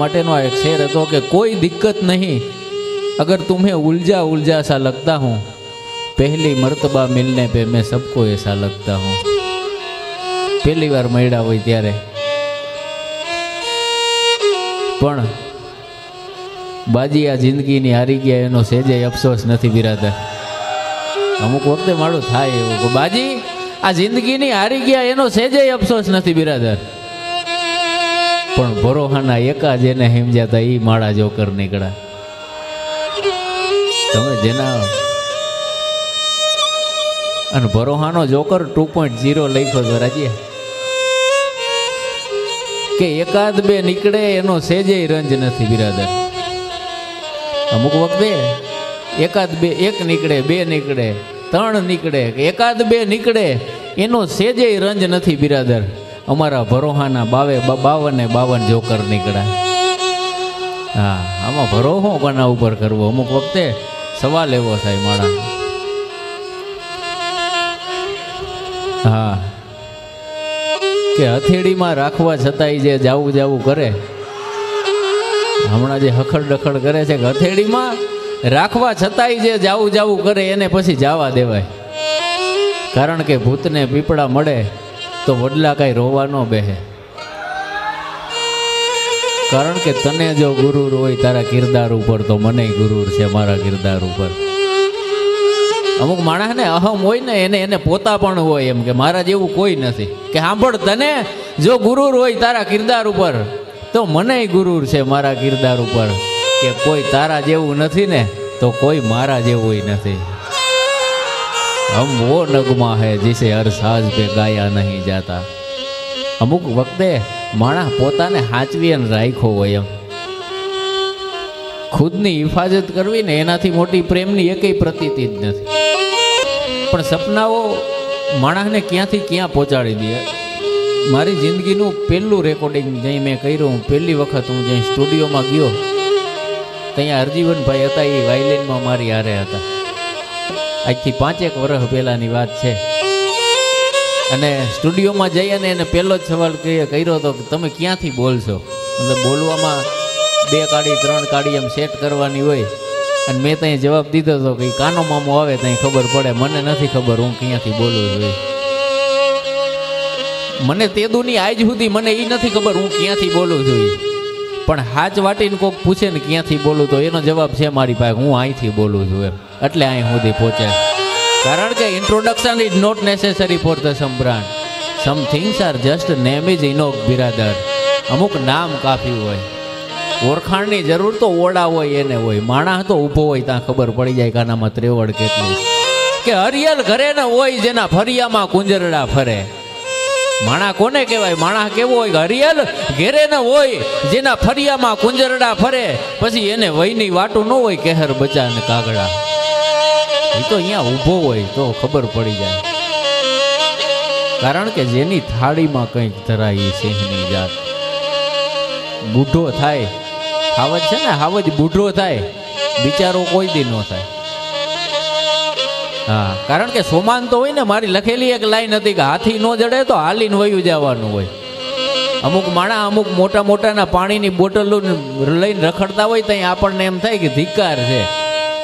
माटेनो एक शेर હતો કે कोई दिक्कत नहीं अगर तुम्हें उलझा उलझा सा लगता हूँ, पहली मर्तबा मिलने पे मैं सबको ऐसा लगता हूँ। पहली बार મળ્યા હોય ત્યારે પણ બાજી આ જિંદગીની હારી ગયા એનો સેજે અફસોસ નથી બિરાદર। અમુક વખતે મારું થાય એવું બાજી આ જિંદગીની હારી ગયા એનો સેજે અફસોસ નથી બિરાદર, પણ ભરોહાના એકા જેને હિમજાતા ઈ માળા જોકર નીકળ્યા। તમે જેના અને ભરોહાનો જોકર 2.0 લખ્યો તો રાજી કે એકાદ બે નીકળે એનો સેજે રંજ નથી બિરાદર। અમુક વખતે એકાદ બે એક નીકળે બે નીકળે ત્રણ નીકળે એકાદ બે નીકળે એનો સેજે રંજ નથી બિરાદર। અમારા ભરોહાના 52 જોકર નીકળ્યા। હા, આમાં ભરોહો કોના ઉપર કરવો અમુક વખતે સવાલ એવો થાય માણા। હા કે હથેળીમાં રાખવા છતાંય જે જાવું કરે, હમણાં જે હખડ ડખડ કરે છે કે હથેળીમાં રાખવા છતાંય જે જાવું કરે એને પછી જવા દેવાય, કારણ કે ભૂતને પીપળા મળે તો વડલા કાંઈ રોવા ન બેહે, કારણ કે તને જો ગુરુર હોય તારા કિરદાર ઉપર તો મને ગુરુર છે મારા કિરદાર ઉપર। અમુક માણસને અહમ હોય ને એને પોતા પણ હોય એમ કે મારા જેવું કોઈ નથી, કે સાંભળ તને જો ગુરુર હોય તારા કિરદાર ઉપર તો મને ગુરુર છે મારા કિરદાર ઉપર, કે કોઈ તારા જેવું નથી ને તો કોઈ મારા જેવું નથી। हम वो नगमा है जिसे हर साज पे गाया नहीं जाता। अमुक वक्ते माणा पोताने हाचवी अने राख्यो होय एम, खुदनी हिफाजत करवी ने एनाथी मोटी प्रेमनी एकेय प्रतीति ज नथी, पण सपनाओ माणसने क्यांथी क्यां पहोंचाडी दे। मारी जिंदगीनुं पहेलुं रेकॉर्डिंग जई मैं कर्युं, पहेली वखत हूँ जई स्टुडियोमां गयो त्यां हरजीवन भाई हता, ए वायलिનમાં मारी हारे हता। આજથી 5-1 વર્ષ પહેલાની વાત છે, અને સ્ટુડિયોમાં જઈ અને એને પહેલો જ સવાલ કર્યો હતો કે તમે ક્યાંથી બોલશો, એટલે બોલવામાં 2 કાડી 3 કાડી એમ સેટ કરવાની હોય, અને મેં ત્યાં જવાબ દીધો હતો કે કાનો મામો આવે ત્યાં ખબર પડે, મને નથી ખબર હું ક્યાંથી બોલું છું। મને તેદુની આજ સુધી મને એ નથી ખબર હું ક્યાંથી બોલું છું, પણ હાચ વાટીને કોઈક પૂછે ને ક્યાંથી બોલું તો એનો જવાબ છે મારી પાસે હું અહીંથી બોલું છું એમ, એટલે અહીં સુધી પહોંચે। કારણ કે introduction is not necessary for the some brand, some things are just name is enough બિરાદર। અમુક નામ કાફી હોય, ઓળખાણની જરૂર તો ઓળા હોય એને હોય, માણસ તો ઊભો હોય ત્યાં ખબર પડી જાય કાનામાં ત્રેવડ કેટલી, કે હરિયલ ઘરે ને હોય જેના ફરિયામાં કુંજરડા ફરે। માણા કોને કહેવાય? માણા કેવો હોય? હરિયલ ઘેરે ન હોય જેના ફરિયામાં કુંજરડા ફરે, પછી એને વયની વાટું ન હોય કહેર બચા ને કાગડા, એ તો અહીંયા ઊભો હોય તો ખબર પડી જાય। કારણ કે જેની થાળીમાં કંઈક ધરાઈ સિંહની જાત, બુઢો થાય હાવજ છે ને, હાવજ બુઢો થાય બિચારો કોઈ દી ન થાય। હા, કારણ કે સોમાન તો હોય ને, મારી લખેલી એક લાઈન હતી કે હાથી ન જડે તો હાલીને વયું જવાનું હોય। અમુક માણા અમુક મોટા મોટાના પાણીની બોટલો લઈને રખડતા હોય ત્યાં આપણને એમ થાય કે ધિક્કાર છે,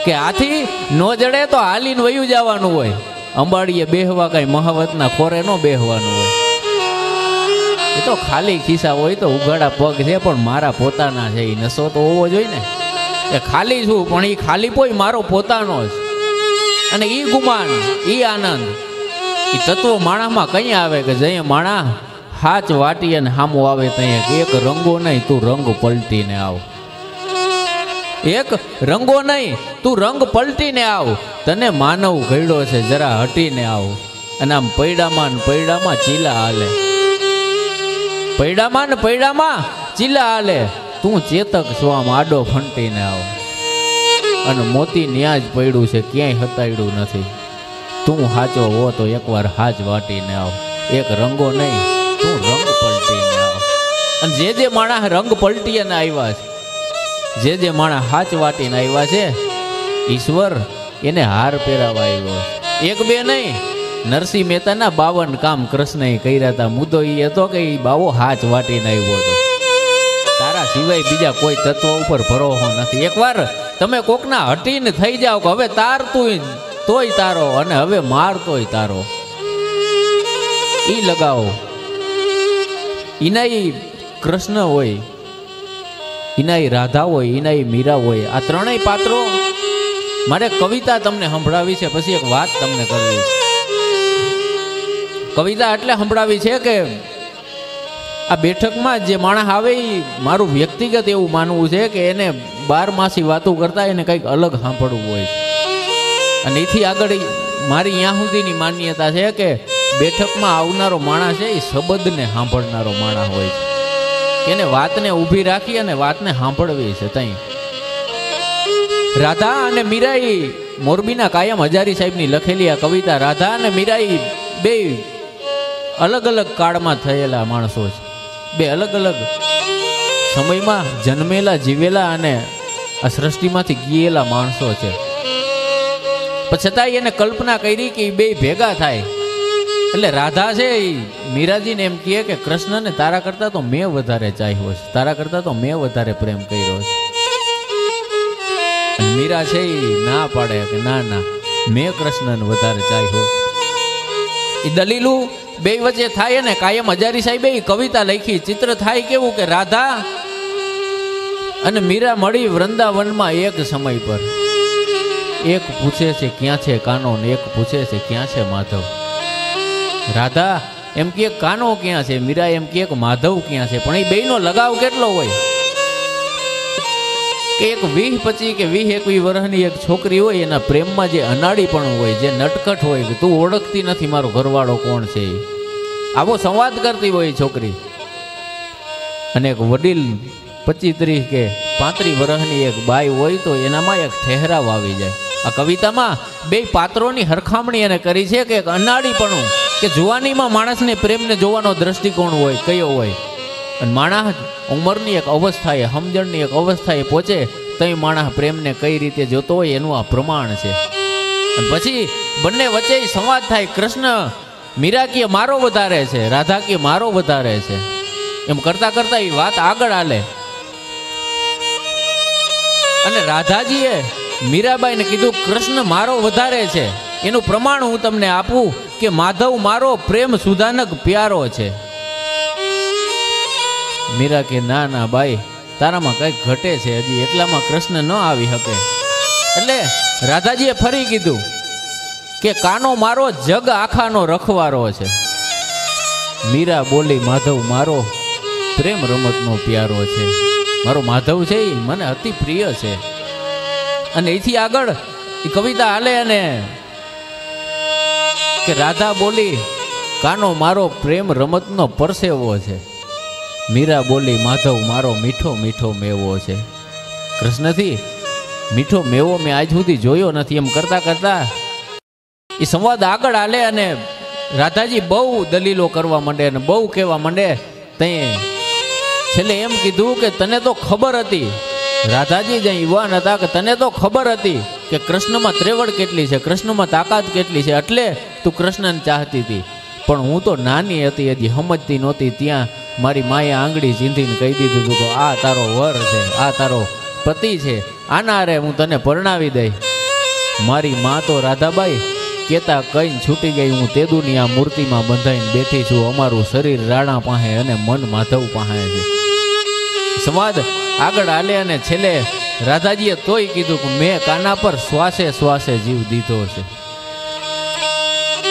કે હાથી ન જડે તો હાલીને વયું જવાનું હોય, અંબાડીએ બેહવા કાંઈ મહાવતના ખોરે ન બેહવાનું હોય। એ તો ખાલી ખિસ્સા હોય તો ઉઘાડા પગ છે પણ મારા પોતાના છે, એ નશો તો હોવો જોઈએ ને, એ ખાલી છું પણ એ ખાલી પોઈ મારો પોતાનો જ, અને ઈ ગુમાન ઈ આનંદ ઈ તત્વો માણામાં કઈ આવે કે જઈએ માણા હાચ વાટી અને હામો આવે ત્યાં એક રંગો નહીં તું રંગ પલટીને આવ, એક રંગો નહીં તું રંગ પલટીને આવ, તને માનવ ઘડ્યો છે જરા હટીને આવ। અને આમ પૈડામાં ચીલા હાલે, પૈડામાં ચીલા હાલે, તું ચેતક છો આમ આડો ફંટીને આવ, અને મોતી ન્યાજ પડ્યું છે ક્યાંય હતાડ્યું નથી, તું હાચો હો તો એકવાર હાચ વાટીને આવ, એક રંગો નહીં તું રંગ પલટીને આવ। અને જે માણસ રંગ પલટીને આવ્યા છે, જે માણસ હાચ વાટીને આવ્યા છે, ઈશ્વર એને હાર પહેરાવા આવ્યો। એક બે નહીં, નરસિંહ મહેતાના 52 કામ કૃષ્ણએ કર્યા હતા, મુદ્દો એ હતો કે એ બાવો હાચ વાટીને આવ્યો હતો, તારા સિવાય બીજા કોઈ તત્વ ઉપર ભરોસો નથી. એકવાર તમે કોકના હટીને થઈ જાઓ કે હવે તાર તું તોય તારો અને હવે માર તોય તારો, ઈ લગાવો. ઈનાઈ કૃષ્ણ હોય, ઈનાઈ રાધા હોય, ઈનાઈ મીરા હોય. આ ત્રણેય પાત્રો મારે કવિતા તમને સંભળાવી છે, પછી એક વાત તમને કરવી છે. કવિતા એટલે સંભળાવી છે કે આ બેઠકમાં જે માણસ આવે એ મારું વ્યક્તિગત એવું માનવું છે કે એને 12 વાતો કરતા એને કંઈક અલગ સાંભળવું હોય છે. અને એથી આગળ મારી ત્યાં સુધીની માન્યતા છે કે બેઠકમાં આવનારો માણસ છે એ શબ્દને સાંભળનારો માણસ હોય છે, એને વાતને ઊભી રાખી અને વાતને સાંભળવી છે. તઈ રાધા અને મીરાઈ મોરબીના કાયમ હજારી સાહેબની લખેલી આ કવિતા, રાધા અને મીરાઈ બે અલગ અલગ કાળમાં થયેલા માણસો છે, બે અલગ અલગ સમયમાં જન્મેલા જીવેલા અને આ સૃષ્ટિમાંથી ગયેલા માણસો છે. પણ છતાંય એને કલ્પના કરી કે બે ભેગા થાય. એટલે રાધા છે એ મીરાજીને એમ કહે કે કૃષ્ણને તારા કરતા તો મેં વધારે ચાહ્યો છે, તારા કરતા તો મેં વધારે પ્રેમ કર્યો છે. મીરા છે એ ના પાડે કે ના ના, મેં કૃષ્ણને વધારે ચાહ્યો. એ દલીલું બે વચ્ચે થાય ને કાયમ હજારી સાહેબે કવિતા લખી. ચિત્ર થાય કેવું કે રાધા અને મીરા મળી વૃંદાવનમાં એક સમય પર. એક પૂછે છે ક્યાં છે કાનો ને એક પૂછે છે ક્યાં છે માધવ. રાધા એમ કે કાનો ક્યાં છે, મીરા એમ કે માધવ ક્યાં છે. પણ એ બેયનો લગાવ કેટલો હોય કે એક 20-25 કે 20-21 વર્ષની એક છોકરી હોય એના પ્રેમમાં જે અનાડીપણું હોય, જે નટકટ હોય કે તું ઓળખતી નથી મારો ઘરવાળો કોણ છે, આવો સંવાદ કરતી હોય છોકરી. અને એક વડીલ 25-30 કે 35 વર્ષની એક બાઈ હોય તો એનામાં એક ઠહેરાવ આવી જાય. આ કવિતામાં બે પાત્રોની હરખામણી એને કરી છે કે એક અનાડીપણું કે જુવાનીમાં માણસને પ્રેમને જોવાનો દ્રષ્ટિકોણ હોય કયો હોય, અને માણસ ઉંમરની એક અવસ્થાએ સમજણની એક અવસ્થાએ પહોંચે તો એ માણસ પ્રેમને કઈ રીતે જોતો હોય એનું આ પ્રમાણ છે. અને પછી બંને વચ્ચે સંવાદ થાય. કૃષ્ણ મીરા કે મારો વધારે છે, રાધા કે મારો વધારે છે, એમ કરતા કરતા એ વાત આગળ હાલે. અને રાધાજીએ મીરાબાઈને કીધું કૃષ્ણ મારો વધારે છે, એનું પ્રમાણ હું તમને આપું કે માધવ મારો પ્રેમ સુધાનક પ્યારો છે. મીરા કે ના ના બાઈ, તારામાં કંઈક ઘટે છે, હજી એટલામાં કૃષ્ણ ન આવી શકે. એટલે રાધાજીએ ફરી કીધું કે કાનો મારો જગ આખાનો રખવારો છે. મીરા બોલી માધવ મારો પ્રેમ રમતનો પ્યારો છે, મારો માધવ છે એ મને અતિ પ્રિય છે. અને એથી આગળ એ કવિતા હાલે અને કે રાધા બોલી કાનો મારો પ્રેમ રમતનો પરસેવો છે. મીરા બોલી માધવ મારો મીઠો મીઠો મેવો છે. કૃષ્ણથી મીઠો મેવો મેં આજ સુધી જોયો નથી. એમ કરતા કરતા એ સંવાદ આગળ હાલે અને રાધાજી બહુ દલીલો કરવા માંડે અને બહુ કહેવા માંડે. તે છેલ્લે એમ કીધું કે તને તો ખબર હતી, રાધાજી જ્યાં યુવાન હતા, કે તને તો ખબર હતી કે કૃષ્ણમાં ત્રેવડ કેટલી છે, કૃષ્ણમાં તાકાત કેટલી છે, એટલે તું કૃષ્ણને ચાહતી હતી. પણ હું તો નાની હતી, હજી સમજતી નહોતી. ત્યાં મારી માએ આંગળી ચીંધીને કહી દીધું હતું કે આ તારો વર છે, આ તારો પતિ છે, આના રે હું તને પરણાવી દઈ. મારી મા તો રાધાબાઈ કેતા કઈ છૂટી ગઈ, હું તેદુની આ મૂર્તિમાં બંધાઈને બેઠી છું. અમારું શરીર રાણા પાસે અને મન માધવ પાસે છે. સંવાદ આગળ હાલે અને છેલ્લે રાધાજીએ તોય કીધું કે મેં કાના પર શ્વાસે શ્વાસે જીવ દીધો છે.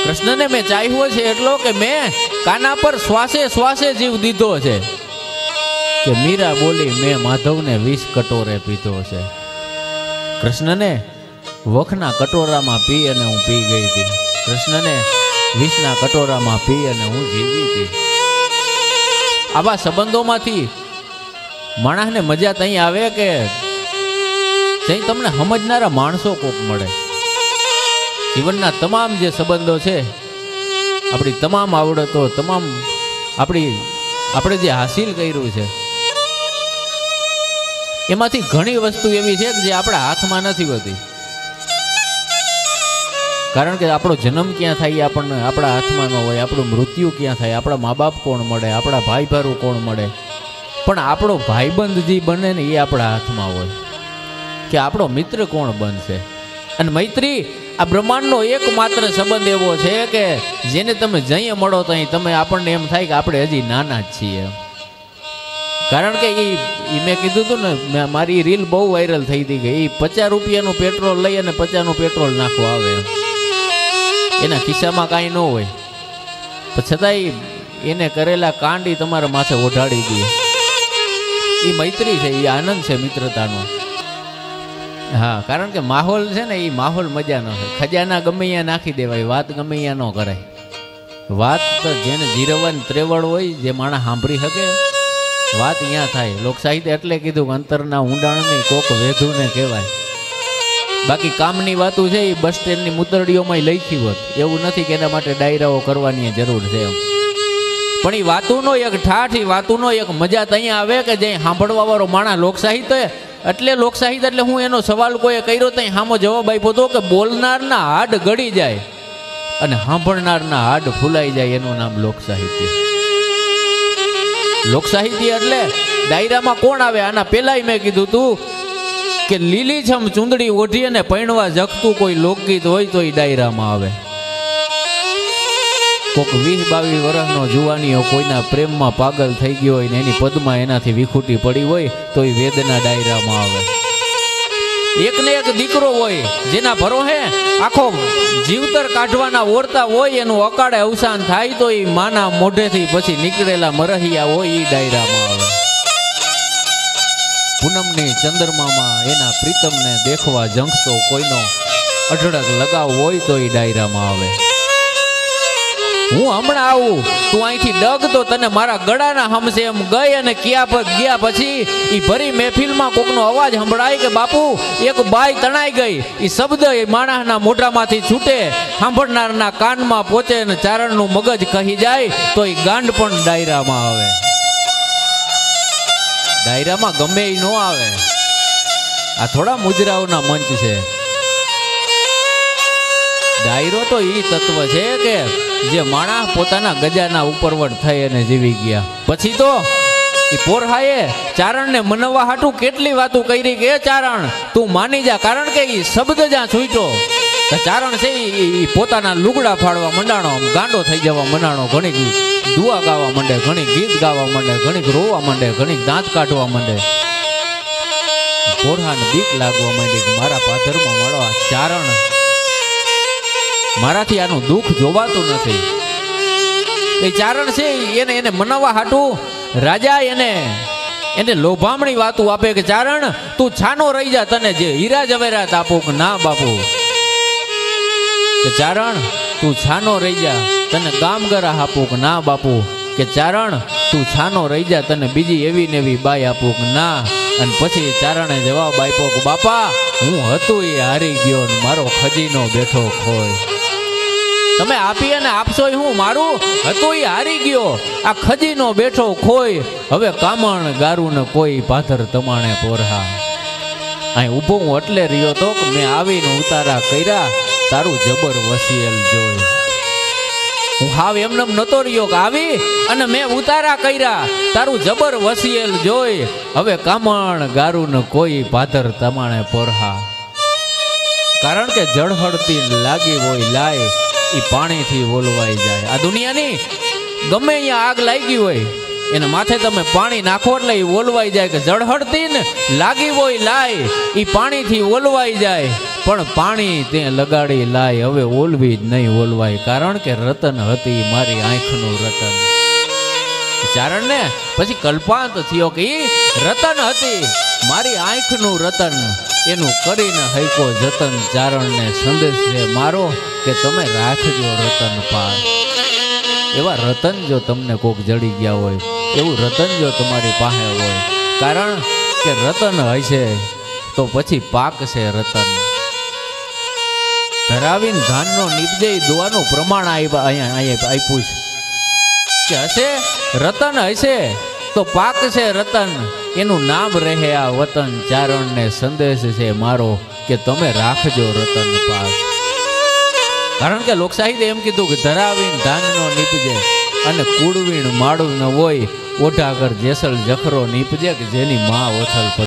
કૃષ્ણને મેં ચાહ્યો છે એટલો કે મેં કાના પર શ્વાસે શ્વાસે જીવ દીધો છે. કે મીરા બોલી મેં માધવને 20 કટોરે પીધો છે. કૃષ્ણને વખના કટોરામાં પી અને હું પી ગઈ હતી, કૃષ્ણને 20ના કટોરામાં પી અને હું જીવી હતી. આવા સંબંધોમાંથી માણસને મજા ત્યાં આવે કે ત્યાં તમને સમજનારા માણસો કોક મળે. જીવનના તમામ જે સંબંધો છે, આપણી તમામ આવડતો, તમામ આપણે જે હાસિલ કર્યું છે એમાંથી ઘણી વસ્તુ એવી છે જે આપણા હાથમાં નથી હોતી. કારણ કે આપણો જન્મ ક્યાં થાય આપણને આપણા હાથમાં ન હોય, આપણું મૃત્યુ ક્યાં થાય, આપણા મા બાપ કોણ મળે, આપણા ભાઈ ભારું કોણ મળે, પણ આપણો ભાઈબંધ જે બને ને એ આપણા હાથમાં હોય કે આપણો મિત્ર કોણ બનશે. અને મૈત્રી આ બ્રહ્માંડનો એકમાત્ર સંબંધ એવો છે કે જેને તમે જઈએ મળો તો તમે આપણને એમ થાય કે આપણે હજી નાના જ છીએ. કારણ કે એ મેં કીધું હતું ને, મારી રીલ બહુ વાયરલ થઈ હતી કે એ 50 રૂપિયાનું પેટ્રોલ લઈ અને 50નું પેટ્રોલ નાખવા આવે. એના ખિસ્સામાં કાંઈ ન હોય પણ છતાંય એને કરેલા કાંડી તમારા માથે ઓઢાડી દે. એ મૈત્રી છે, એ આનંદ છે મિત્રતાનો. હા, કારણ કે માહોલ છે ને, એ માહોલ મજાનો છે. ખજાના ગમે અહીંયા નાખી દેવાય, વાત ગમે અહીંયા ન કરાય. વાત તો જેને જીરવવાની ત્રેવડ હોય, જે માણસ સાંભળી શકે, વાત અહીંયા થાય. લોક સાહિત્ય એટલે કીધું કે અંતરના ઊંડાણની કોક વેધુને કહેવાય. બાકી કામની વાતો છે એ બસ સ્ટેન્ડની મુતરડીઓમાં લખી હોત. એવું નથી કે એના માટે ડાયરાઓ કરવાની જરૂર છે એમ. પણ એ વાતોનો એક ઠાઠ, એ વાતોનો એક મજા અહીંયા આવે કે જે સાંભળવા વાળો માણસ લોક સાહિત્ય એટલે લોક સાહિત્ય એટલે હું એનો સવાલ કોઈએ કર્યો તો સામો જવાબ આપ્યો હતો કે બોલનારના હાડ ગળી જાય અને સાંભળનારના હાડ ફૂલાઈ જાય, એનું નામ લોક સાહિત્ય. લોક સાહિત્ય એટલે ડાયરામાં કોણ આવે? આના પહેલાય મેં કીધું તું કે લીલીછમ ચૂંદડી ઓઢી અને પૈણવા જગતું કોઈ લોકગીત હોય તો એ ડાયરામાં આવે. કોક 20-22 વર્ષનો જુવાનીઓ કોઈના પ્રેમમાં પાગલ થઈ ગયો હોય ને એની પદમાં એનાથી વિખૂટી પડી હોય તો એ વેદના ડાયરામાં આવે. એકને એક દીકરો હોય જેના ભરોહે આખો જીવતર કાઢવાના ઓરતા હોય, એનું અકાળે અવસાન થાય તો એ માના મોઢેથી પછી નીકળેલા મરહિયા હોય એ ડાયરામાં આવે. પૂનમની ચંદ્રમામાં એના પ્રીતમને દેખવા ઝંખતો કોઈનો અઢળક લગાવ હોય તો એ ડાયરામાં આવે. હું હમણાં આવું, તું અહીંથી ડગ તો તને મારા ગળાના હમસે એમ ગઈ અને ગયા પછી એ ભરી મહેફિલમાં કોકનો અવાજ સંભળાય કે બાપુ એક બાઈ તણાઈ ગઈ. એ શબ્દ એ માણસના મોઢામાંથી છૂટે, સાંભળનારના કાનમાં પહોંચે અને ચારણનું મગજ કહી જાય તો એ ગાંડ પણ ડાયરામાં આવે. ડાયરામાં ગમે એ ન આવે. આ થોડા મુજરાઓના મંચ છે. ડાયરો તો એ તત્વ છે કે જે માણસ પોતાના ગજાના ઉપરવટ થઈ અને જીવી ગયા. પછી તો એ પોરહાએ ચારણને મનવા હાટું કેટલી વાતો કરી કે ચારણ તું માની જા, કારણ કે એ શબ્દ જ્યાં છૂટ્યો ચારણ છે એ પોતાના લુગડા ફાડવા મંડાણો, ગાંડો થઈ જવા મંડાણો, ઘણી દુઆ ગાવા માંડે, ઘણી ગીત ગાવા માંડે, ઘણી રોવા માંડે, ઘણી દાંત કાઢવા માંડે. પોરહાને બીક લાગવા માંડી કે મારા પાધરમાં મળવા ચારણ, મારાથી આનું દુઃખ જોવાતું નથી. એ ચારણ છે એને મનાવવા હાટું રાજા એને લોભામણી વાતો આપે કે ચારણ તું છાનો રહી જા, તને જે હીરા જવેરાત આપું કે ના બાપુ. કે ચારણ તું છાનો રહી જા, તને ગામગરા આપું કે ના બાપુ. કે ચારણ તું છાનો રહી જા, તને બીજી એવી ને એવી બાઈ આપું કે ના. અને પછી ચારણે જવાબ આપ્યો કે બાપા હું હતું એ હારી ગયો ને મારો ખજીનો બેઠો ખોય. તમે આપી અને આપશો હું મારું હતું એ હારી ગયો, આ ખજીનો બેઠો ખોય. હવે કામણ ગારું ને કોઈ પાથર તમાણે પોરહા. અહીં ઊભો હું એટલે રહ્યો તો કે મેં આવીને ઉતારા કર્યા તારું જબર વસિયલ જોઈ. હું હાવ એમને નતો રહ્યો કે આવી અને મેં ઉતારા કર્યા તારું જબર વસિયલ જોઈ. હવે કામણ ગારું ને કોઈ પાથર તમાણે પોરહા. કારણ કે જળહળતી લાગી હોય લાય એ પાણીથી ઓલવાઈ જાય. આ દુનિયાની ગમે અહીંયા આગ લાગી હોય એને માથે તમે પાણી નાખો એટલે એ ઓલવાઈ જાય. કે જળહળતી ને લાગી હોય લાય એ પાણીથી ઓલવાઈ જાય, પણ પાણી તે લગાડી લાય હવે ઓલવી જ નહીં ઓલવાય. કારણ કે રતન હતી મારી આંખનું રતન. ચારણને પછી કલ્પાંત થયો કે ઈ રતન હતી મારી આંખનું રતન, એનું કરીને હૈકો જતન. ચારણને સંદેશ છે મારો કે તમે રાખજો રતન પાર. એવા રતન જો તમને કોક જડી ગયા હોય, એવું રતન જો તમારી પાસે હોય, કારણ કે રતન હશે તો પછી પાક છે રતન. ધરાવીને ધાનનો નીપજે દુઆનું પ્રમાણ અહીંયા આપ્યું છે કે હશે રતન હશે તો પાક છે રતન, એનું નામ રહે આ વતન. ચારણને સંદેશ છે મારો કે તમે રાખજો રતન પાસ. કારણ કે લોકસાહિત્ય એમ કીધું કે ધરાવીને ધાનનો નીપજે અને કુડવીણ માળું ન હોય ઓઢાગર જેસલ જખરો નીપજે કે જેની માં ઓથલ